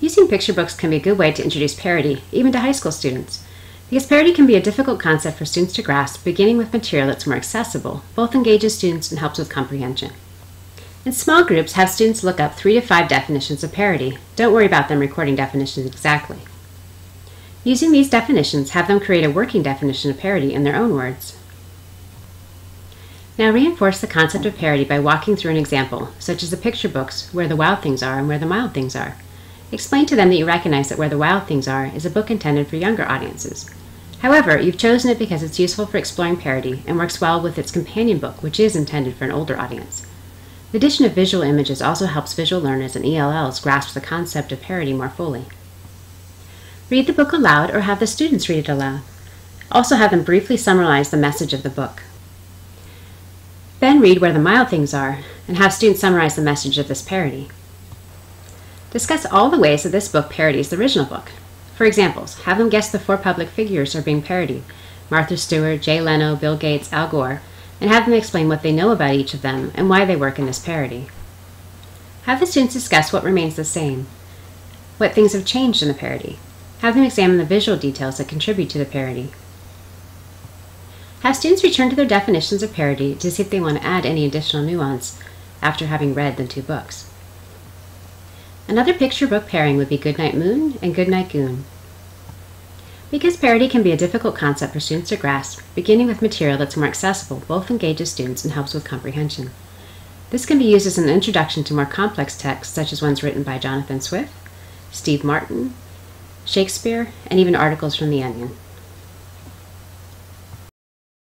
Using picture books can be a good way to introduce parody, even to high school students, because parody can be a difficult concept for students to grasp. Beginning with material that's more accessible both engages students and helps with comprehension. In small groups, have students look up 3 to 5 definitions of parody. Don't worry about them recording definitions exactly. Using these definitions, have them create a working definition of parody in their own words. Now reinforce the concept of parody by walking through an example, such as the picture books, Where the Wild Things Are and Where the Mild Things Are. Explain to them that you recognize that Where the Wild Things Are is a book intended for younger audiences. However, you've chosen it because it's useful for exploring parody and works well with its companion book, which is intended for an older audience. The addition of visual images also helps visual learners and ELLs grasp the concept of parody more fully. Read the book aloud or have the students read it aloud. Also have them briefly summarize the message of the book. Then read Where the Mild Things Are and have students summarize the message of this parody. Discuss all the ways that this book parodies the original book. For examples, have them guess the 4 public figures are being parodied: Martha Stewart, Jay Leno, Bill Gates, Al Gore, and have them explain what they know about each of them and why they work in this parody. Have the students discuss what remains the same, what things have changed in the parody. Have them examine the visual details that contribute to the parody. Have students return to their definitions of parody to see if they want to add any additional nuance after having read the 2 books. Another picture book pairing would be Goodnight Moon and Goodnight Goon. Because parody can be a difficult concept for students to grasp, beginning with material that's more accessible both engages students and helps with comprehension. This can be used as an introduction to more complex texts, such as ones written by Jonathan Swift, Steve Martin, Shakespeare, and even articles from The Onion.